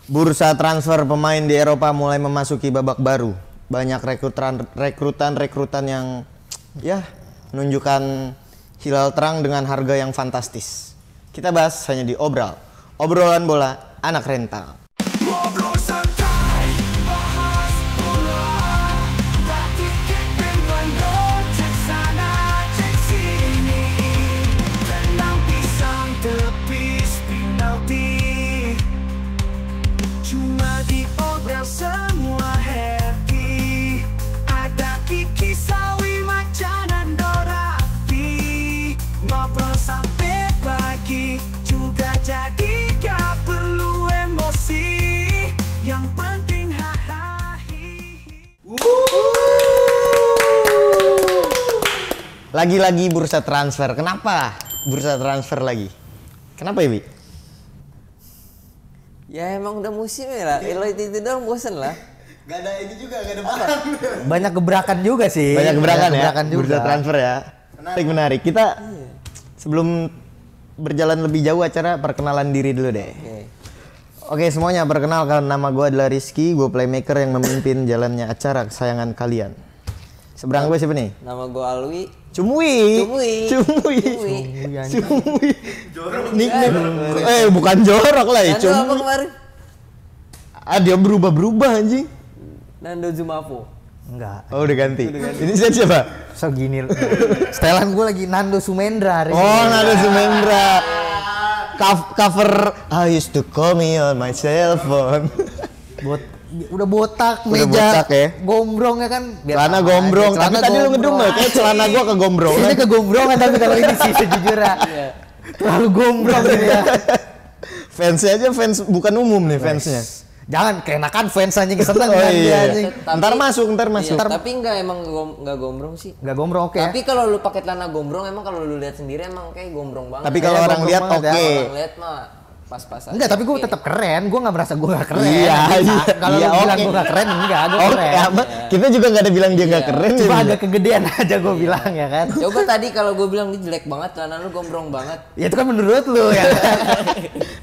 Bursa transfer pemain di Eropa mulai memasuki babak baru. Banyak rekrutan yang ya menunjukkan hilal terang dengan harga yang fantastis. Kita bahas hanya di obrolan bola anak rental. Semua happy, ada Kiki, Sawi, Macan, dan Dorapi. Ngobrol sampai pagi, juga jadi gak perlu emosi. Yang penting hahaha. Lagi-lagi bursa transfer. Kenapa bursa transfer lagi? Kenapa ya, Bi? Ya emang udah musimnya lah, itu doang bosen lah. Gak ada ini juga, gak ada bahan. Banyak gebrakan juga sih. Banyak gebrakan ya, juga. bursa transfer ya. Menarik. Kita sebelum berjalan lebih jauh acara, perkenalan diri dulu deh. Oke, semuanya perkenalkan, nama gue adalah Rizky, gue playmaker yang memimpin jalannya acara kesayangan kalian. Seberang gue siapa nih? Nama gue Alwi. Cumui. Nickname. Bukan jorok lah ya, Nando apa kemarin? Dia berubah anjing. Nando Zumafo. Enggak. Oh, udah ganti. Ini siapa? So gini. Setelan gue lagi Nando Sumendra hari ini. Nando Sumendra. Cover I used to call me on my cell phone. Udah botak, Udah meja botak ya. gombrong ya kan. Celana gombrong, tapi tadi lu ngedum ya, kayak celana gua kegombrongan. Ini kegombrongan tapi kalau ini sih sejujurnya. Terlalu gombrong ini ya. Fansnya aja fans bukan umum nih fansnya. Jangan keenakan fans anjing seneng Oh, kan dia iya. anjing. Ntar masuk. Iya, tapi emang nggak gombrong sih. Enggak gombrong oke. Tapi kalau lu pakai celana gombrong, emang kalau lu lihat sendiri emang kayak gombrong banget. Tapi kalau Kayak orang gombrong lihat banget ya. oke. Orang lihat mah pas-pasan. Enggak, tapi gue tetap keren. Gue nggak merasa gue nggak keren. Iya. Kalau Iya, lu bilang oke. gue nggak keren, enggak, gue Oke, keren. apa? Kita juga nggak ada bilang dia nggak keren. Cuma ya. agak kegedean aja gue bilang ya kan. Coba tadi kalau gue bilang ini jelek banget, celana lu gombrong banget. Ya itu kan menurut lu ya.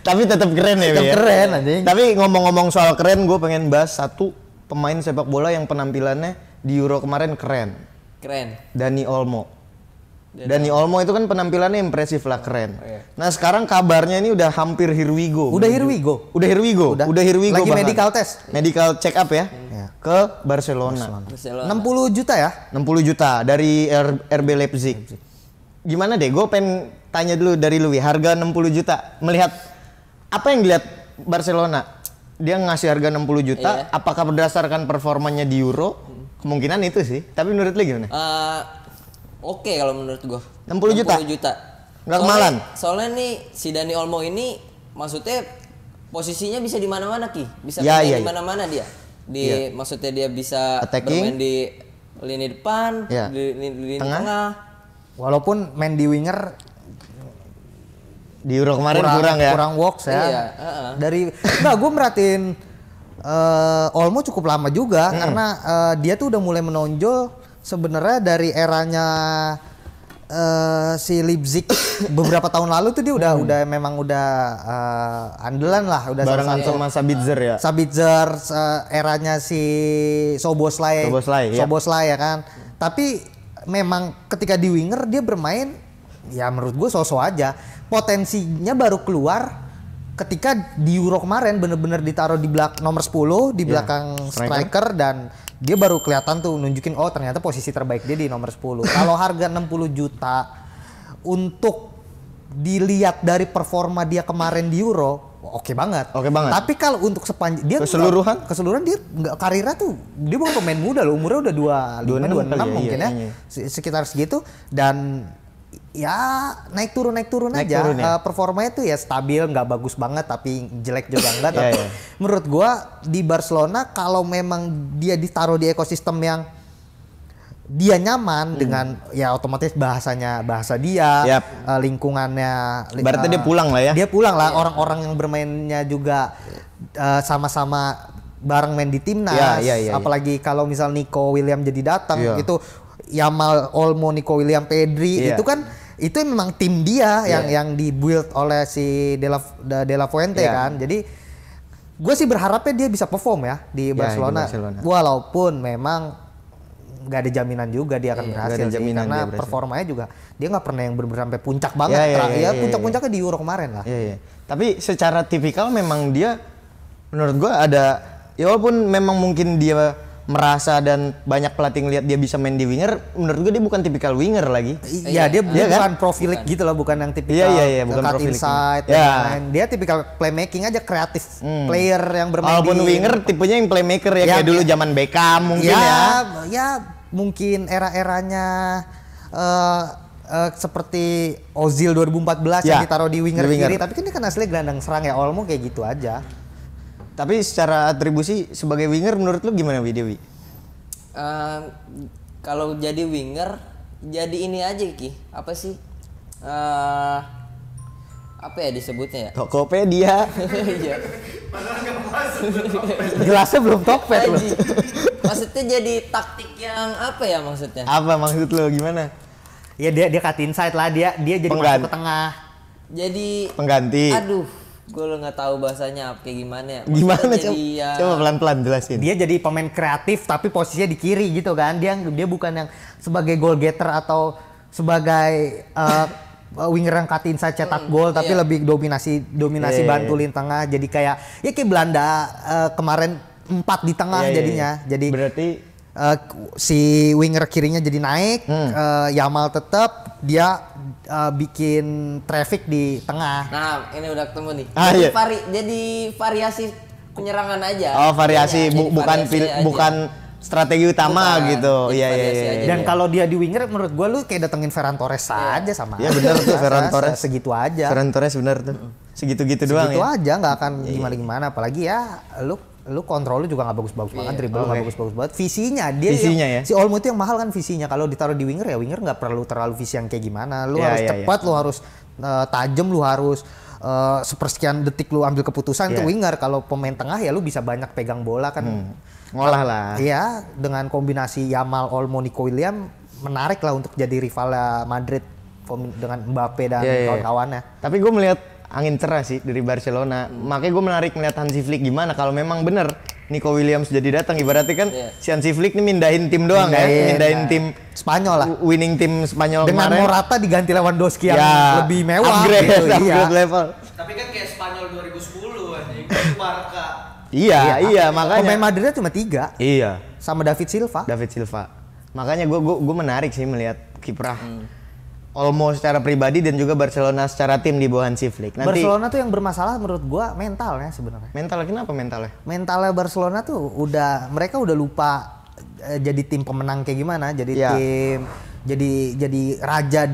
Tapi tetap keren ya, Tetap Bi, ya? keren, anjing. Tapi ngomong-ngomong soal keren, gue pengen bahas satu pemain sepak bola yang penampilannya di Euro kemarin keren. Keren. Dani Olmo. Dani Olmo itu kan penampilannya impresif lah, keren. iya. Nah sekarang kabarnya ini udah hampir here we go. Udah here we go. Udah here we go. Udah. Udah here we go Lagi bahkan. medical test. Medical check up ya. Ya. Ke Barcelona. Barcelona. 60 juta ya? 60 juta dari RB Leipzig. Gimana deh? Gue pengen tanya dulu dari Louis, harga 60 juta. Melihat apa yang dilihat Barcelona? Dia ngasih harga 60 juta. Iya. Apakah berdasarkan performanya di Euro? Kemungkinan itu sih. Tapi menurut lu gimana? Oke kalau menurut gua. 60 juta? 60 juta. Nggak kemahalan? Soalnya nih si Dani Olmo ini maksudnya posisinya bisa di mana-mana Ki. Bisa Ya, bermain iya, di mana-mana dia. Maksudnya dia bisa Attacking. bermain di lini depan, Ya. di lini Tengah. tengah. Walaupun main di winger Di Euro kemarin kurang ya? kurang works ya. Iya, Dari gue merhatiin Olmo cukup lama juga karena dia tuh udah mulai menonjol sebenarnya dari eranya si Leipzig beberapa tahun lalu tuh dia udah memang udah andalan lah, udah Barengan sama Sabitzer ya? Sabitzer eranya si Szoboszlai ya. ya kan. Tapi memang ketika di winger dia bermain ya menurut gue so-so aja. Potensinya baru keluar ketika di Euro kemarin bener-bener ditaruh di nomor 10 di belakang striker dan dia baru kelihatan tuh nunjukin oh ternyata posisi terbaik dia di nomor 10. Kalau harga 60 juta untuk dilihat dari performa dia kemarin di Euro oke banget. Oke banget. Tapi kalau untuk sepanjang dia keseluruhan dia nggak karirnya tuh dia bukan pemain muda loh, umurnya udah 25 26 mungkin ya. Sekitar segitu dan ya naik turun aja. Ya? Performanya tuh ya stabil, nggak bagus banget tapi jelek juga enggak. Tapi menurut gua di Barcelona kalau memang dia ditaruh di ekosistem yang dia nyaman dengan ya otomatis bahasa dia, lingkungannya. Berarti dia pulang lah ya? Dia pulang lah, orang-orang yang bermainnya juga sama-sama bareng main di timnas. Apalagi kalau misal Nico William jadi datang itu Yamal, Olmo, Nico William, Pedri itu kan itu memang tim dia yang dibuild oleh si De La Fuente kan. Jadi Gue sih berharapnya dia bisa perform ya di Barcelona. Walaupun memang nggak ada jaminan juga dia akan berhasil sih, karena performanya juga dia nggak pernah yang bener-bener sampai puncak banget. Puncak-puncaknya di Euro kemarin lah. Tapi secara tipikal memang dia menurut gue ada, ya walaupun memang mungkin dia merasa dan banyak pelatih ngelihat dia bisa main di winger, menurut gue dia bukan tipikal winger lagi. Iya, dia bukan profilik gitu loh, bukan yang tipikal bukan cut profilik inside. Dia tipikal playmaking aja, kreatif player yang bermain. Walaupun winger tipenya yang playmaker ya, kayak dulu zaman Beckham mungkin ya mungkin era-eranya seperti Ozil 2014 yang ditaruh di winger kiri, tapi kan dia kan aslinya gelandang serang ya, Olmo kayak gitu aja. Tapi secara atribusi sebagai winger menurut lu gimana Dewi? Kalau jadi winger, jadi ini aja Ki. Apa sih? Apa ya disebutnya ya? Tokopedia. Iya. Gelasnya belum Tokped loh. Maksudnya jadi taktik yang apa ya maksudnya? Apa maksud lu gimana? Ya dia cut inside lah, dia jadi masuk ke tengah. Jadi pengganti. Aduh, gue nggak tahu bahasanya kayak gimana ya. Gimana coba pelan-pelan jelasin. Dia jadi pemain kreatif tapi posisinya di kiri gitu kan. Dia bukan yang sebagai goal getter atau sebagai winger yang cut inside cetak gol, tapi lebih dominasi bantu lini tengah. Jadi kayak Belanda kemarin 4 di tengah jadinya. Jadi berarti si winger kirinya jadi naik, Yamal tetap, dia bikin traffic di tengah. Nah, ini udah ketemu nih. Jadi variasi penyerangan aja. Oh, variasi bukan strategi utama gitu. Iya. Dan kalau dia di winger menurut gua lu kayak datengin Ferran Torres aja sama. Iya benar tuh, Ferran Torres segitu aja. Ferran Torres benar tuh. Segitu-gitu doang ya. Segitu aja, nggak akan gimana-gimana, apalagi ya lu kontrol lu juga nggak bagus-bagus banget, dribble nggak bagus-bagus banget. Visinya ya. Si Olmo itu yang mahal kan visinya. Kalau ditaruh di winger ya winger nggak perlu terlalu visi yang kayak gimana. Lu harus cepat, lu harus tajam, lu harus sepersekian detik lu ambil keputusan. Itu winger. Kalau pemain tengah ya lu bisa banyak pegang bola kan. Ngolah lah. Iya, dengan kombinasi Yamal, Olmo, Nico Williams menarik lah untuk jadi rival Madrid dengan Mbappe dan kawan-kawannya. Tapi gue melihat angin cerah sih dari Barcelona. Makanya gue menarik melihat Hansi Flick gimana kalau memang bener Nico Williams jadi datang, ibaratnya kan si Hansi Flick ini mindahin tim doang mindahin tim Spanyol lah, winning tim Spanyol dengan kemarin. Morata diganti Lewandowski yang lebih mewah upgrade level. Tapi kan kayak Spanyol 2010 anjing, Barca. Iya, makanya pemain Madridnya cuma 3. Iya, sama David Silva. Makanya gue menarik sih melihat kiprah Olmo secara pribadi dan juga Barcelona secara tim di bawah Hansi Flick. Barcelona tuh yang bermasalah menurut gua mentalnya sebenarnya. Kenapa mentalnya? Mentalnya Barcelona tuh mereka udah lupa jadi tim pemenang kayak gimana, jadi tim jadi raja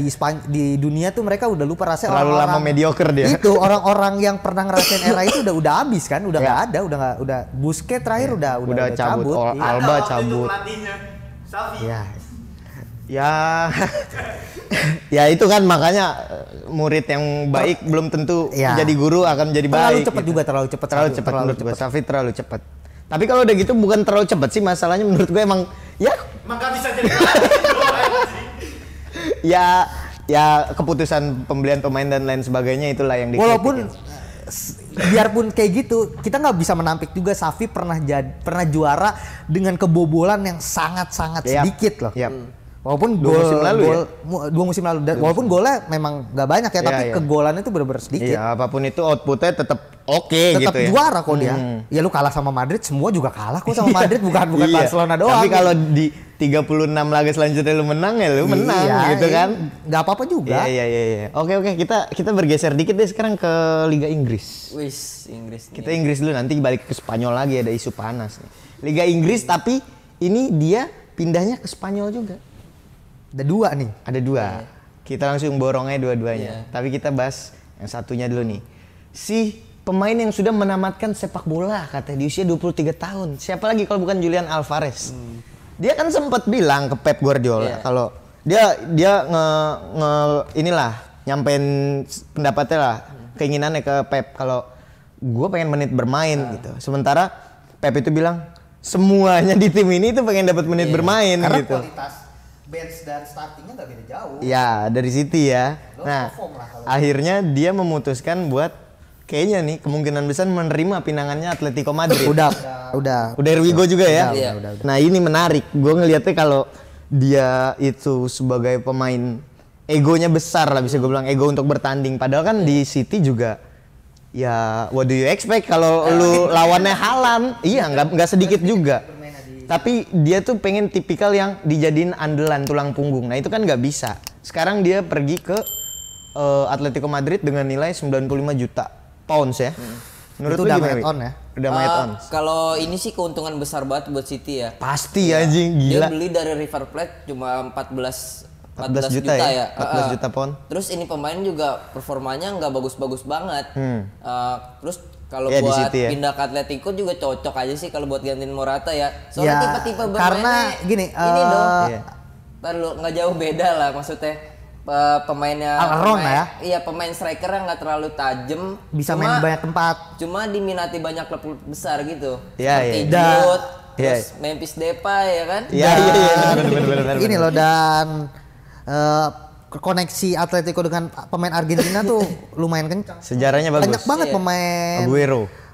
di dunia tuh mereka udah lupa rasanya. Terlalu lama mediocre dia. Itu orang-orang yang pernah ngerasain era itu udah habis kan, udah nggak ada, udah Busquets terakhir udah cabut. Alba cabut. Ya itu kan makanya murid yang baik belum tentu jadi guru akan jadi baik. Terlalu cepat menurut gue. Xavi terlalu cepat. Tapi kalau udah gitu bukan terlalu cepat sih, masalahnya menurut gue emang nggak bisa jadi ya keputusan pembelian pemain dan lain sebagainya itulah yang dikritik. Walaupun biarpun kayak gitu, kita nggak bisa menampik juga Xavi pernah juara dengan kebobolan yang sangat-sangat sedikit loh. Walaupun dua musim lalu walaupun golnya memang nggak banyak ya, tapi kegolannya itu benar-benar sedikit. Iya, apapun itu outputnya tetap oke gitu ya. Tetap juara kok dia. Ya lu kalah sama Madrid, semua juga kalah kok sama Madrid, bukan Barcelona doang. Tapi kalau di 36 laga selanjutnya lu menang ya lu menang gitu kan. Nggak apa-apa juga. Iya. Oke, kita bergeser dikit deh sekarang ke Liga Inggris. Inggris. Kita Inggris dulu, nanti balik ke Spanyol lagi, ada isu panas nih. Liga Inggris, tapi ini dia pindahnya ke Spanyol juga. Ada 2 nih. Ada 2. Kita langsung borongnya dua-duanya. Tapi kita bahas yang satunya dulu nih. Si pemain yang sudah menamatkan sepak bola katanya di usia 23 tahun. Siapa lagi kalau bukan Julian Alvarez. Dia kan sempat bilang ke Pep Guardiola kalau dia nyampein pendapatnya lah, keinginannya ke Pep kalau gue pengen menit bermain gitu. Sementara Pep itu bilang semuanya di tim ini tuh pengen dapat menit bermain. Karena gitu. Kualitas bench dan startingnya nggak beda jauh. Ya dari City ya. Nah akhirnya dia memutuskan buat kayaknya nih kemungkinan besar menerima pinangannya Atletico Madrid. Udah. Udah Erwigo juga ya. Udah. Nah ini menarik. Gue ngelihatnya kalau dia itu sebagai pemain egonya besar lah, bisa gue bilang ego untuk bertanding. Padahal kan di City juga ya what do you expect kalau lu lawannya Haaland? Iya nggak sedikit juga. Tapi dia tuh pengen tipikal yang dijadiin andalan tulang punggung. Nah itu kan nggak bisa. Sekarang dia pergi ke Atletico Madrid dengan nilai 95 juta pounds ya. Menurut Itu lu udah gimana, main Wi? on ya? Udah main on. Kalau ini sih keuntungan besar banget buat City ya. Pasti anjing gila. Dia beli dari River Plate cuma 14 juta ya? 14 juta pound. Terus ini pemain juga performanya nggak bagus-bagus banget. Terus kalau Ya, di buat City ya. pindah ke Atletico juga cocok aja sih kalau buat gantiin Morata ya. Soalnya Ya, tipe-tipe karena bermainnya gini, ini dong. Iya. Ntar lu nggak jauh beda lah maksudnya. Pemainnya All-around pemain- ya? Iya, pemain striker yang nggak terlalu tajam. Bisa main banyak tempat. Cuma diminati banyak klub besar gitu. Iya, Seperti iya. Giroud, Iya. terus Memphis Depay ya kan? Iya benar. Ini loh, dan koneksi Atletico dengan pemain Argentina tuh lumayan kencang. Sejarahnya bagus. Banyak banget Iya. pemain.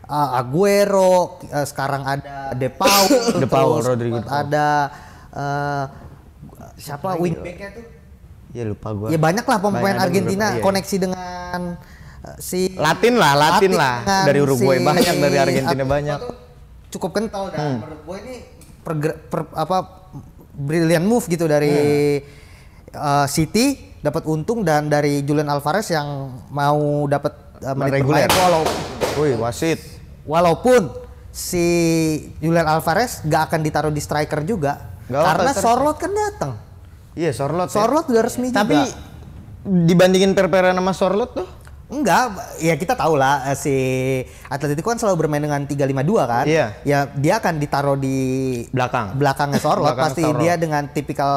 Aguero. Sekarang ada De Paul, Paul, terus Rodrigo De Paul. ada siapa wingbacknya tuh? Ya lupa gua. Ya banyak lah pemain Banyak, ada Argentina beberapa, iya. koneksi dengan si Latin lah. dengan Dari Uruguay si banyak, dari Argentina Atletico banyak. tuh cukup kental dan menurut gue ini brilliant move gitu dari City, dapat untung, dan dari Julian Alvarez yang mau dapat menit reguler. bermain Wih, wasit. walaupun si Julian Alvarez gak akan ditaruh di striker juga Gak karena apa-apa, Sorloth kan datang. Iya, Sorloth. Sorloth udah resmi juga. Tapi dibandingin Perpera sama Sorloth tuh, Enggak, ya kita tahu lah si Atletico kan selalu bermain dengan 3-5-2 kan. Iya. Ya dia akan ditaruh di belakangnya Sorloth. Belakang Pasti Sorloth. dia dengan tipikal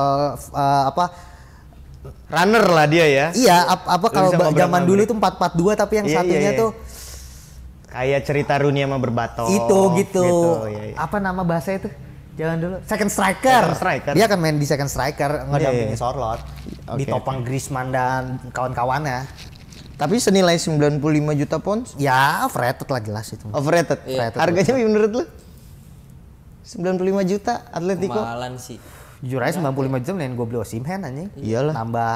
runner lah dia ya. iya kalau Bisa ngobrol zaman sama dulu Bri. itu 4-4-2 tapi yang Iya, satunya iya. tuh Kayak cerita Rooney sama Berbato. itu gitu. Iya. Apa nama bahasa itu? Jangan dulu. Second striker. Second striker. Dia akan main di second striker ngedampingi Iya. Sorloth. Oke, Ditopang Griezmann dan kawan-kawannya. Tapi senilai 95 juta pounds, Ya, overrated lah jelas itu. overrated. Iya. Harganya menurut lu? 95 juta Atletico. Kemahalan sih. Jujur aja 95 jam nih gue beli Osimhen anjing. Iyalah.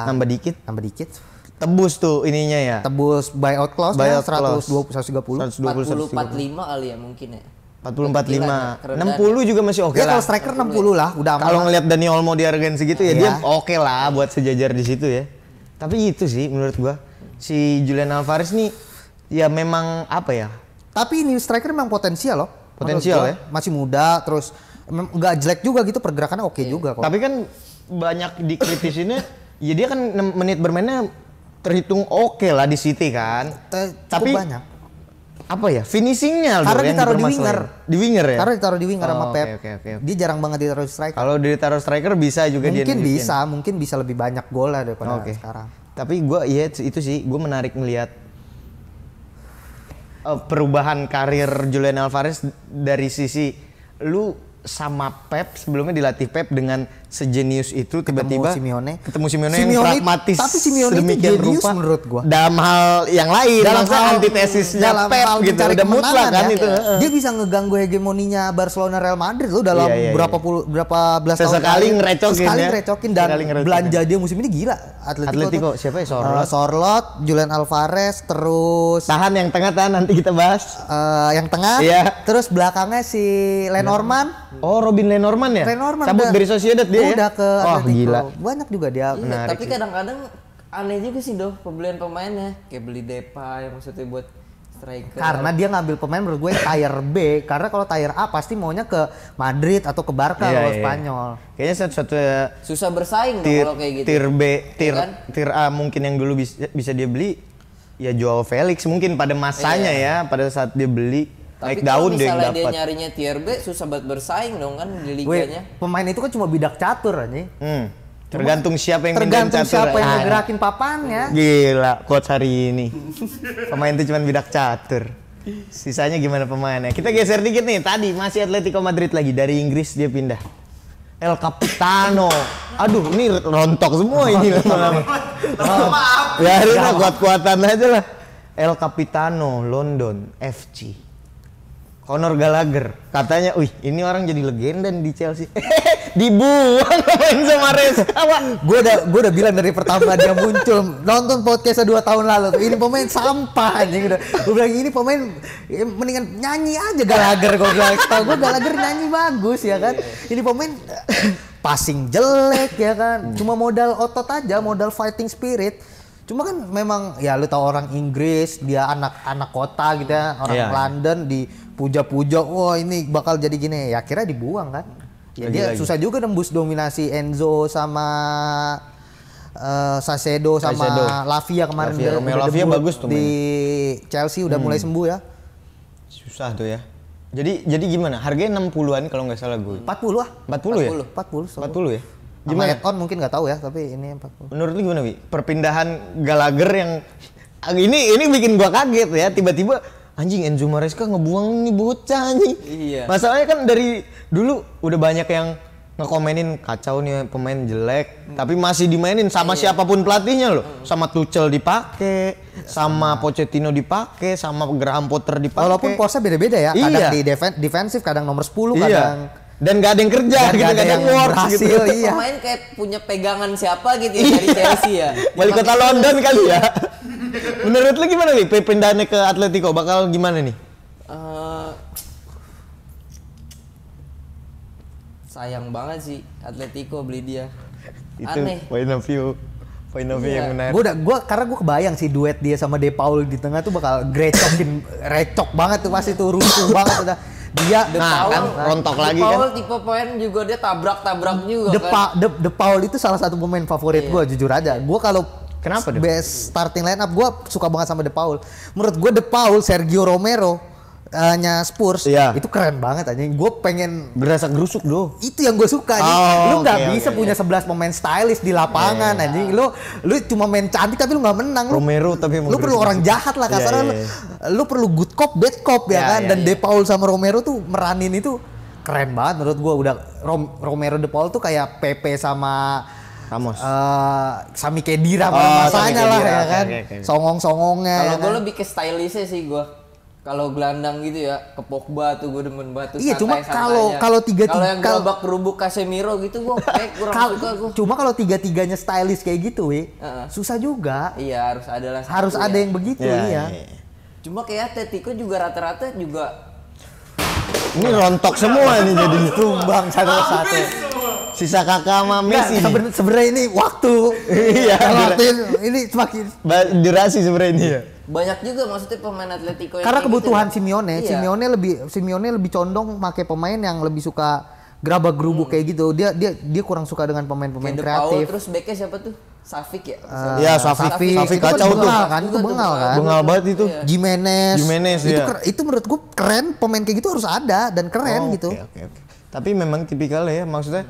Nambah dikit. dikit. Tebus tuh ininya ya. Tebus buyout clause Buyout 120 clause. 130. 40 45 kali ya mungkin ya. 40 45. Kerendahan. 60 juga masih oke Ya lah. kalau striker 60 lah, udah aman. Kalau ngelihat Dani Olmo di harga segitu ya Iya. dia oke lah buat sejajar di situ ya. Tapi itu sih menurut gua si Julian Alvarez nih ya memang apa ya? Tapi ini striker memang potensial loh. Potensial Menurut gua. Masih muda, terus nggak jelek juga gitu, pergerakannya oke juga kok. Tapi kan banyak dikritisinnya ya dia kan 6 menit bermainnya terhitung oke lah di City kan. Cukup Tapi banyak. apa ya? Finishingnya loh Karena yang ditaruh di dipermasalahin. winger. Di winger ya? Karena ditaruh di winger sama Oh, Pep. oke. Dia jarang banget ditaruh di striker. Kalau ditaruh striker bisa juga dia Mungkin bisa lebih banyak gol lah daripada Oke. sekarang. Tapi gue ya itu sih gue menarik melihat perubahan karir Julian Alvarez dari sisi lu sama Pep sebelumnya dilatih Pep dengan sejenius itu tiba-tiba Simeone. ketemu Simeone yang Simeone, pragmatis tapi Simeone itu sedemikian jenius rupa menurut gua. dalam hal yang lain maksudnya antitesisnya Pep gitu mencari udah mutlak kemenangan kan ya. itu Dia bisa ngeganggu hegemoninya Barcelona Real Madrid loh dalam Iya, iya, berapa belas tahun. Sesekali terakhir. ngerecokin Sesekali ya. ngerecokin dan Sekali ngerecokin. belanja dia musim ini gila. Atletico tuh. siapa ya? Sorloth. Sorloth, Julian Alvarez, terus tahan yang tengah tahan nanti kita bahas. yang tengah, Iya. terus belakangnya si Lenormand. Oh, Robin Lenormand ya? Lenormand Cabut udah- dari Sociedad dia udah ya? ke Oh, Atletico. gila. Banyak juga dia. Iya, tapi kadang-kadang aneh juga sih doh pembelian pemainnya. Kayak beli Depay maksudnya buat striker. Karena dia ngambil pemain menurut gue tier B. Karena kalau tier A pasti maunya ke Madrid atau ke Barca Iya, kalau iya. Spanyol. Kayaknya satu-satu susah bersaing dong tier, kalau kayak gitu. tier B, Iya kan? tier A mungkin yang dulu bisa dia beli ya Joao Felix mungkin pada masanya ya, pada saat dia beli Tapi naik kalau daun dia yang misalnya dia dapat. nyarinya tier B susah banget bersaing dong kan di Gue liganya. pemain itu kan cuma bidak catur aja. Tergantung siapa yang pindahin Tergantung catur. siapa yang Ah, ngegerakin papannya. Gila, quotes hari ini. Pemain itu cuma bidak catur. Sisanya gimana pemainnya? Kita geser dikit nih. Tadi masih Atletico Madrid lagi dari Inggris dia pindah. El Capitano. Aduh, ini rontok semua ini lama-lama. Maaf. Biarin lah kuat-kuatan aja lah. El Capitano London FC. Conor Gallagher, katanya, wih ini orang jadi legenda nih di Chelsea. Dibuang main sama Reska. Gue udah bilang dari pertama dia muncul, nonton podcastnya 2 tahun lalu tuh, ini pemain sampah anjing. Gue bilang ini pemain mendingan nyanyi aja Gallagher, gue bilang. Tau gue Gallagher nyanyi bagus ya kan. Ini pemain passing jelek ya kan, cuma modal otot aja, modal fighting spirit. Cuma kan memang ya lu tahu orang Inggris, dia anak kota gitu ya, orang London dipuja-puja, wah ini bakal jadi gini, ya akhirnya dibuang kan. Ya dia susah juga nembus dominasi Enzo sama Saicedo sama Lavia kemarin. Lavia bagus tuh di Chelsea udah mulai sembuh ya. Susah tuh ya. Jadi gimana? Harganya 60-an kalau nggak salah gue. 40 ah. 40 ya? 40 ya? Gimana? Add-on mungkin nggak tahu ya, tapi ini 40. Menurut lu gimana, Wi? Perpindahan Gallagher yang ini bikin gua kaget ya, tiba-tiba anjing Enzo Maresca ngebuang nih bocah anjing. Iya. Masalahnya kan dari dulu udah banyak yang ngekomenin kacau nih pemain jelek, tapi masih dimainin sama siapapun pelatihnya loh. Sama Tuchel dipakai, sama Pochettino dipakai, sama Graham Potter dipakai. Walaupun posnya beda-beda ya, kadang di defensif, kadang nomor 10, kadang dan gak ada yang kerja dan gitu, gak ada yang berhasil gitu. Iya. Pemain kayak punya pegangan siapa gitu ya dari Chelsea ya. Wali kota London kali ya. Menurut lu gimana nih pindahannya ke Atletico, bakal gimana nih? Sayang banget sih Atletico beli dia. Itu Aneh. point of view yang menarik. Karena gue kebayang sih duet dia sama De Paul di tengah tuh bakal recok banget tuh, pasti tuh rusuh banget udah. Dia rontok lagi kan. De Paul kan. tipe pemain juga dia tabrak juga De Paul itu salah satu pemain favorit gue, jujur aja. Gue kalau kenapa best starting lineup gue suka banget sama De Paul. Menurut gue De Paul, Sergio Romero nya Spurs itu keren banget aja. Gue pengen berasa gerusuk doh. Itu yang gue suka nih. Lu nggak bisa punya 11 pemain stylish di lapangan anjing. Lu cuma main cantik tapi lu nggak menang. Romero tapi lu perlu orang jahat lah kasarnya. Lu perlu good cop, bad cop ya kan. Dan De Paul sama Romero tuh meranin itu keren banget menurut gue. Udah Romero De Paul tuh kayak Pepe sama Ramos. Sami Khedira masanya lah ya kan. Songong-songongnya. Kalau ya gue kan? lebih ke stylishnya sih gue. Kalau gelandang gitu ya, ke Pogba tuh gue demen banget tuh. Iya, cuma kalau yang gerobak gerubuk Casemiro gitu gue kayak kurang suka gue. Cuma kalau tiga-tiganya stylish kayak gitu, susah juga. Iya, harus ada lah. Harus ada yang begitu, iya. Cuma kayak Atletico juga rata-rata juga ini rontok semua nih jadi tumbang satu-satu. Sisa kakak sama Messi. Sebenarnya ini waktu. Iya. Ini semakin durasi sebenarnya ini ya. banyak juga maksudnya pemain Atletico yang karena kayak kebutuhan gitu. Simeone. Iya. Simeone lebih condong pakai pemain yang lebih suka gerabak-gerubuk kayak gitu. Dia kurang suka dengan pemain-pemain Kayak kreatif. Paul, terus backnya siapa tuh? Safik ya? Iya, Safik kacau tuh. Itu bengal kan. Bengal banget itu. Iya. Jimenez itu itu menurut gue keren, pemain kayak gitu harus ada dan keren gitu. Oke. Tapi memang tipikalnya ya, maksudnya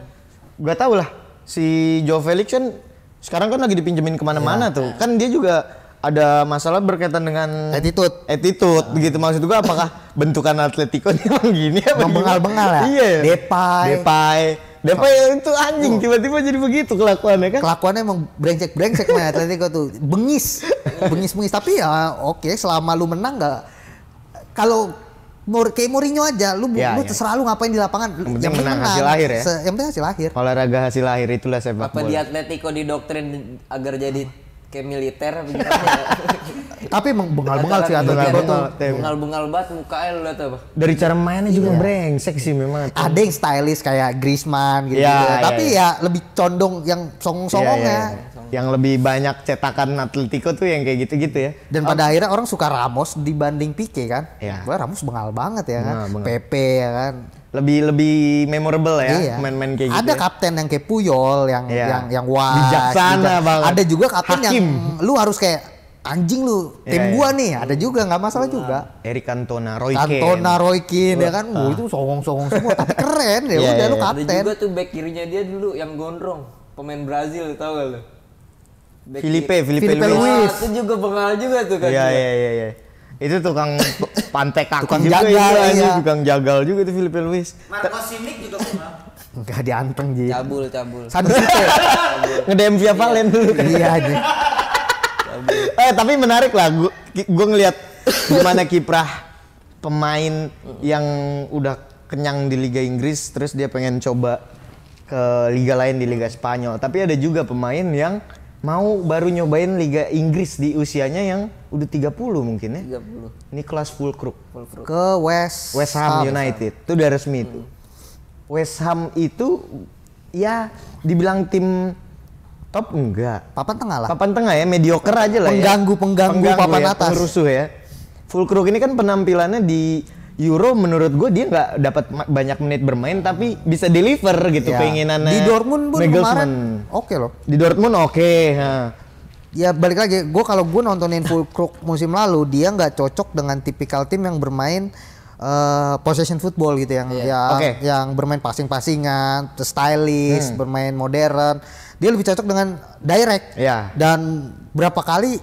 gak tau lah si Joe Felix kan sekarang kan lagi dipinjemin kemana-mana tuh. Kan dia juga ada masalah berkaitan dengan attitude begitu. Maksud gua apakah bentukan Atletico ini emang gini apa bengal-bengal ya? Iya. Depay itu anjing tiba-tiba jadi begitu kelakuannya kan. Kelakuannya emang brengsek main Atletico tuh. Bengis. Tapi ya oke, selama lu menang nggak, kalau kayak Mourinho aja, lu terserah lu ngapain di lapangan. Yang penting menang hasil akhir ya. Yang penting hasil akhir. Olahraga hasil akhir itulah sepak bola. Apa di Atletico didoktrin agar jadi kayak militer begitu ya? Tapi emang bengal-bengal sih Atletico tuh. Bengal-bengal banget mukanya lu lihat apa? Dari cara mainnya juga brengsek sih memang. Ada yang stylish kayak Griezmann gitu. Tapi ya lebih condong yang songong-songongnya. Yang lebih banyak cetakan Atletico tuh yang kayak gitu-gitu ya. Dan pada akhirnya orang suka Ramos dibanding Pique kan. Iya. Ramos bengal banget ya kan. Pepe ya kan. Lebih memorable ya main-main kayak gitu. Ada kapten yang kayak Puyol yang wise. Bijaksana banget. Ada juga kapten yang lu harus kayak anjing lu tim gua nih. Ada juga nggak masalah juga. Eric Cantona, Roy Keane ya kan. Itu songong-songong semua tapi keren ya udah lu kapten. Ada juga tuh back kirinya dia dulu yang gondrong, pemain Brazil tau gak lu? Filipe Luis. Itu juga bengal juga tuh kan. Iya. Itu tukang pantai kaki tukang juga jagal, itu, tukang jagal juga itu Filipe Luis. Marco Simic juga pernah. Enggak dianteng Ji. Cabul. Sanjite. Nge-DM via Valen dulu. Iya aja. tapi menarik lah. Gue ngelihat gimana kiprah pemain yang udah kenyang di Liga Inggris, terus dia pengen coba ke liga lain di Liga Spanyol. Tapi ada juga pemain yang mau baru nyobain Liga Inggris di usianya yang udah 30 mungkin ya. 30. Nicholas Fulkrug Ke West Ham United. Itu udah resmi itu. West Ham itu ya dibilang tim top enggak. Papan tengah lah. Papan tengah ya, mediocre aja lah Pengganggu papan ya, atas. Rusuh ya. Fulkrug ini kan penampilannya di Euro menurut gue dia nggak dapat banyak menit bermain tapi bisa deliver gitu Ya. keinginannya. Di Dortmund pun Nagelsmann. kemarin oke loh. Di Dortmund oke. Ya balik lagi, kalau gue nontonin Fulkrug musim lalu, dia nggak cocok dengan tipikal tim yang bermain possession football gitu, yang bermain passing-passingan, stylish, bermain modern. Dia lebih cocok dengan direct. Ya. Dan berapa kali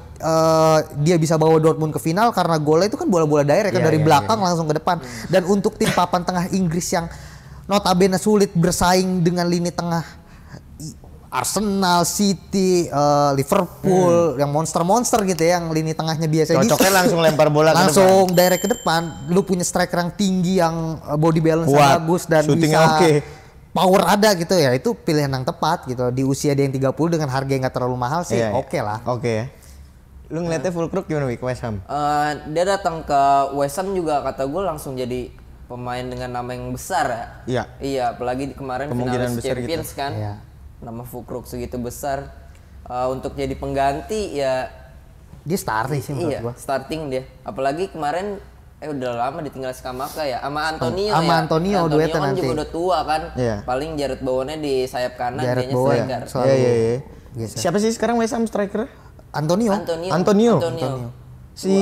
dia bisa bawa Dortmund ke final karena golnya itu kan bola-bola direct kan, dari belakang langsung ke depan. Dan untuk tim papan tengah Inggris yang notabene sulit bersaing dengan lini tengah Arsenal, City, Liverpool, yang monster-monster gitu ya, yang lini tengahnya biasa Cocoknya langsung lempar bola langsung direct ke depan. Lu punya striker yang tinggi, yang body balance Kuat, bagus dan shootingnya bisa oke. power ada gitu ya. Itu pilihan yang tepat gitu. Di usia dia yang 30 dengan harga yang nggak terlalu mahal sih, Iya, oke lah. Oke ya. Lu ngeliatnya Fulkrug gimana Wik, West Ham? Dia datang ke West Ham juga kata gue langsung jadi pemain dengan nama yang besar ya. Iya. Iya, apalagi kemarin Kemungkinan finalis besar Champions gitu. kan. Iya. Nama Fulkrug segitu besar. Untuk jadi pengganti ya Dia starting sih menurut iya, gua. starting dia. Apalagi kemarin udah lama ditinggal Skamaka ya, sama Antonio Sama ya. Antonio duetnya kan nanti. juga udah tua kan. Iya. Paling Jared Bowennya di sayap kanan, Gareth dianya Bowen striker. selalu Iya. geser. Siapa sih sekarang West Ham striker? Antonio. Antonio. Antonio. Si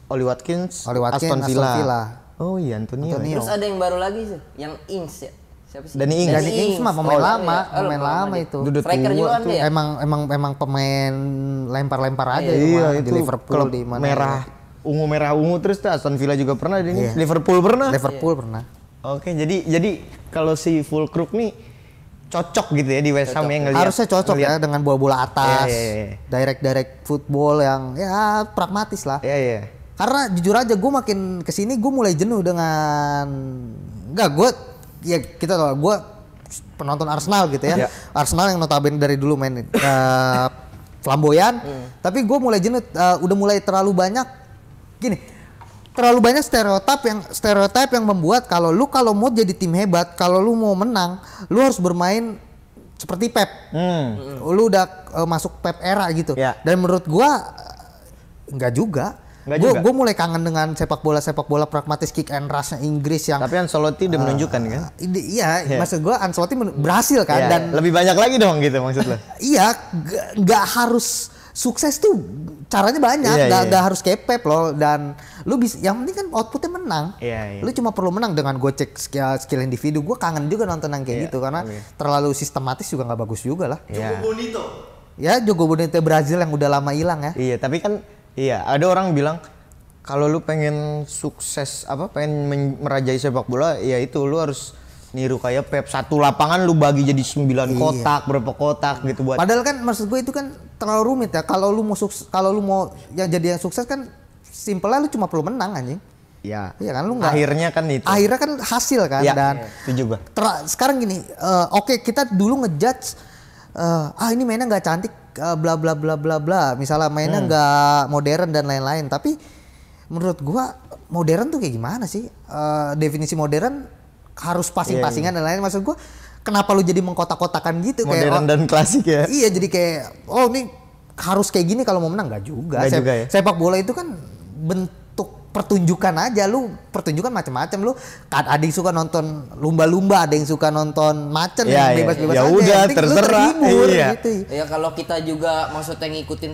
Oli Watkins, Oli Watkins, Aston Villa. Aston Villa. Oh iya Antonio. Antonio. Terus ada yang baru lagi sih, yang Ings ya. Siapa sih? Danny Ings. Danny Ings mah pemain lama, iya. pemain lama itu. Udah Striker tua juga kan tuh. dia. Emang pemain lempar-lempar aja Iya di itu Liverpool, klub di mana merah ungu terus tuh Aston Villa juga pernah di ini. Liverpool pernah. Liverpool pernah. Oke, jadi kalau si Fulkrug nih cocok gitu ya di West Ham yang ngelihat. Harusnya cocok ya dengan bola-bola atas, Iya. direct football yang ya pragmatis lah. Iya. Karena jujur aja gue makin kesini gue mulai jenuh dengan kita tahu gue penonton Arsenal gitu ya. Iya. Arsenal yang notabene dari dulu main flamboyan, tapi gue mulai jenuh, udah mulai terlalu banyak stereotip yang membuat kalau mau jadi tim hebat, kalau lu mau menang, lu harus bermain seperti Pep. Lu udah masuk Pep era gitu. Ya. Dan menurut gua enggak juga. Gue mulai kangen dengan sepak bola pragmatis kick and rush Inggris yang Tapi Ancelotti udah menunjukkan kan? iya, maksud gua Ancelotti berhasil kan. Iya, Dan lebih banyak lagi dong gitu maksud lo. iya, nggak harus sukses tuh, caranya banyak, nggak harus kayak Pep loh. Dan lu bisa, yang penting kan outputnya menang. Iya. Lu cuma perlu menang dengan gocek skill individu. Gue kangen juga nonton yang kayak gitu karena terlalu sistematis juga nggak bagus juga lah. Iya. Ya Jogo Bonito Brazil yang udah lama hilang ya. Iya, tapi kan ada orang bilang kalau lu pengen sukses pengen merajai sepak bola, ya itu lu harus niru kayak Pep. Satu lapangan lu bagi jadi 9 kotak, berapa kotak gitu buat. Padahal kan maksud gue itu kan terlalu rumit ya. Kalau lu mau yang jadi yang sukses kan simpelnya lu cuma perlu menang anjing. Iya. Iya kan lu nggak. Akhirnya kan itu. Akhirnya kan hasil kan. Ya, Dan itu juga. Sekarang gini, oke, kita dulu ngejudge ini mainnya nggak cantik, bla bla bla bla bla. Misalnya mainnya nggak modern dan lain-lain. Tapi menurut gua modern tuh kayak gimana sih? Definisi modern harus passing-passingan dan lain-lain. Maksud gua kenapa lu jadi mengkotak-kotakan gitu? Modern dan klasik ya. Iya, jadi kayak ini harus kayak gini kalau mau menang. Nggak juga. Nggak juga ya? Sepak bola itu kan bentuk pertunjukan aja. Lu pertunjukan macam-macam. Lu ada yang suka nonton lumba-lumba, ada yang suka nonton macan, yang bebas-bebas ya aja. udah, Yang penting lu terserah. terhibur, Iya. gitu. Ya kalau kita juga maksudnya ngikutin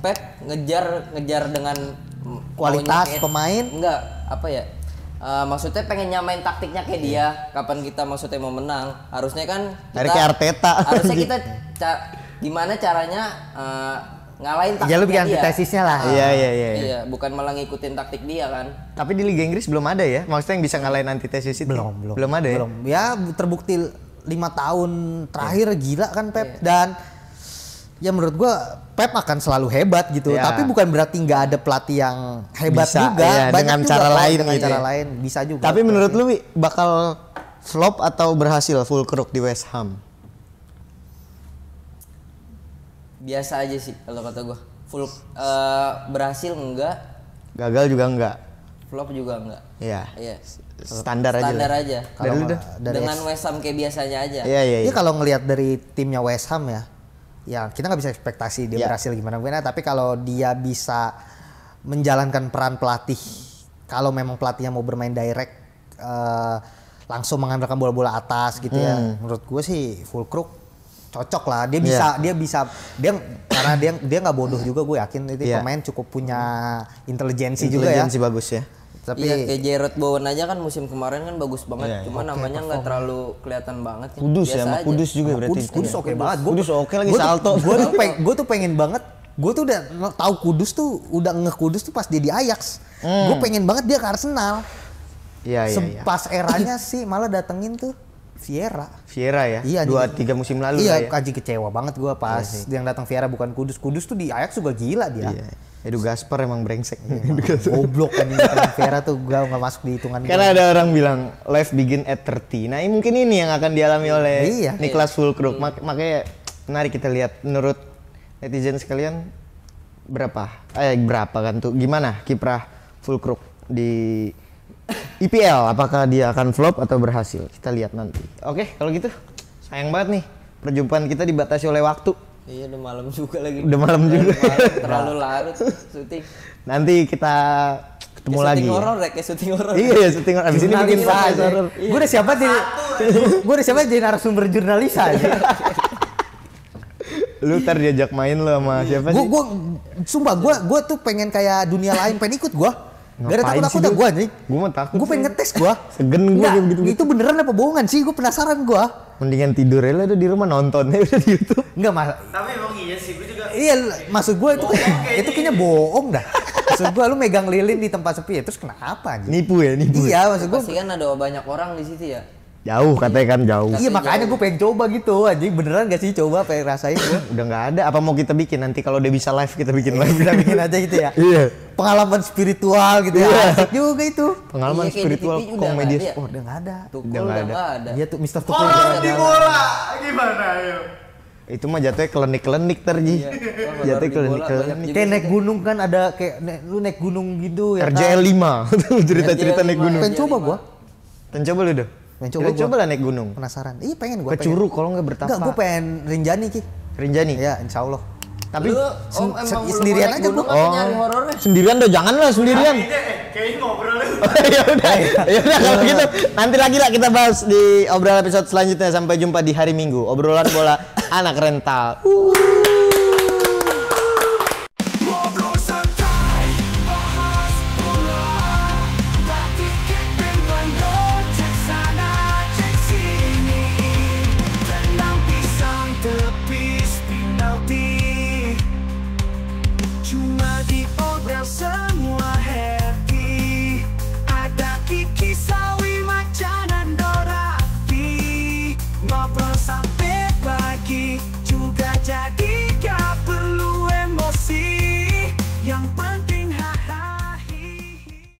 Pep, ngejar dengan Kualitas maunya pemain. Enggak, apa ya? Maksudnya pengen nyamain taktiknya kayak dia. Kapan kita maksudnya mau menang? Harusnya kan Dari kayak Arteta. Harusnya kita gimana caranya ngalahin taktiknya Ya lu bikin dia. antitesisnya lah. Iya. Iya, bukan malah ngikutin taktik dia kan. Tapi di Liga Inggris belum ada ya? Maksudnya yang bisa ngalahin antitesis itu? Belum ada ya? Belum. Ya terbukti 5 tahun terakhir gila kan Pep. Dan ya menurut gua Pep akan selalu hebat gitu. Ya. Tapi bukan berarti nggak ada pelatih yang hebat Bisa, juga. iya, Banyak dengan juga cara kok, lain dengan gitu cara ya. lain bisa juga. Tapi menurut lu Wi, bakal flop atau berhasil Fulkrug di West Ham? Biasa aja sih kalau kata gua. Berhasil enggak, Gagal juga enggak? flop juga enggak. Iya. Iya. Standar aja. Standar lah. aja. Dari lu dah. Dengan West Ham kayak biasanya aja. Iya iya. Ini iya. kalau ngelihat dari timnya West Ham ya kita nggak bisa ekspektasi dia Ya. berhasil gimana. Tapi kalau dia bisa menjalankan peran pelatih, kalau memang pelatihnya mau bermain direct, langsung mengandalkan bola-bola atas gitu ya, menurut gue sih Fulkrug cocok lah. Dia bisa karena dia nggak bodoh juga, gue yakin itu Iya. pemain cukup punya intelijensi juga ya. Intelijensi bagus ya. Tapi Iya, kayak Jarrod Bowen aja kan musim kemarin kan bagus banget. Iya, Cuma namanya nggak terlalu kelihatan banget. Kan. Kudus ya, Biasa sama aja. Kudus juga berarti. Kudus oke banget. Kudus oke lagi salto. Gue tuh pengen banget. Gue tuh udah tahu Kudus tuh udah Kudus tuh pas dia di Ajax. Gue pengen banget dia ke Arsenal. Iya iya iya. Pas eranya sih malah datengin tuh Vieira. Vieira ya. Iya, 2-3 musim lalu Iya, lah ya. kaji kecewa banget gue pas yang datang Vieira bukan Kudus. Kudus tuh di Ajax juga gila dia. Iya. Edu Gaspar emang brengsek. Goblok kan Vieira tuh gue nggak masuk di hitungan. Karena ada orang bilang life begin at 30. Nah, mungkin ini yang akan dialami oleh Iya. Niklas Fulkrug. Makanya menarik kita lihat menurut netizen sekalian berapa kan tuh gimana kiprah Fulkrug di IPL, apakah dia akan flop atau berhasil? Kita lihat nanti. Oke, kalau gitu sayang banget nih perjumpaan kita dibatasi oleh waktu. Iya, udah malam juga lagi. Udah malam juga. Terlalu larut syuting. Nanti kita ketemu Kayak lagi. syuting Ya. horor ya, kayak syuting horor. Iya, ya syuting abis ini bikin podcast horor. Gue udah siapa jadi narasumber jurnalis aja. Lu ntar diajak main lo sama siapa sih? Gue sumpah gue tuh pengen kayak dunia lain, pengen ikut gue. Gak ada Ngapain takut sih lu? gue anjing. Gua mah takut Gue pengen sih. ngetes gue. Segen gua kayak begitu-begitu. Itu beneran apa bohongan sih? Gue penasaran gue. Mendingan tidur aja lah udah di rumah nontonnya udah di YouTube. Enggak mas. Tapi emang iya sih, gue juga Iya, maksud gue itu kayaknya bohong dah. Maksud gue lu megang lilin di tempat sepi ya, terus kenapa anjing? Nipu ya, nipu. Iya, maksud gue. Pasti kan ada banyak orang di situ ya. Jauh katanya kan jauh. Iya makanya gue pengen coba gitu anjing. Beneran gak sih coba pengen rasain gue? Udah nggak ada. Apa mau kita bikin nanti kalau udah bisa live kita bikin live. Kita bikin aja gitu ya. Iya. Pengalaman spiritual gitu ya. Iya. Asik juga itu. Pengalaman Iya, kayak di spiritual TV udah komedi nggak ada ya? sport. Udah gak ada. Tukul Udah udah nggak nggak ada. Iya tuh Mr. Tukul. horor di bola. Gimana ayo? Itu mah jatuhnya klinik-klinik terji. Iya. Wah, Jatuhnya horor di bola klinik-klinik. banyak juga Kayak sih. naik gunung kan ada kayak lu naik gunung gitu ya. RJL 5. Cerita-cerita naik gunung. Pengen coba gua. Pengen coba lu deh. Pengen coba Kita gua. coba lah naik gunung. Penasaran. Iya pengen gua. Ke Curug kalau nggak Enggak, bertapa. gua pengen Rinjani Ki. Rinjani. Iya, insya Allah. Tapi Lu emang belum sendirian naik aja gunung gua. apa nyari horornya? sendirian deh, jangan lah sendirian. Kayaknya ngobrol lu. Ya udah. Ya udah kalau gitu nanti lagi lah kita bahas di obrolan episode selanjutnya. Sampai jumpa di hari Minggu. Obrolan bola anak rental.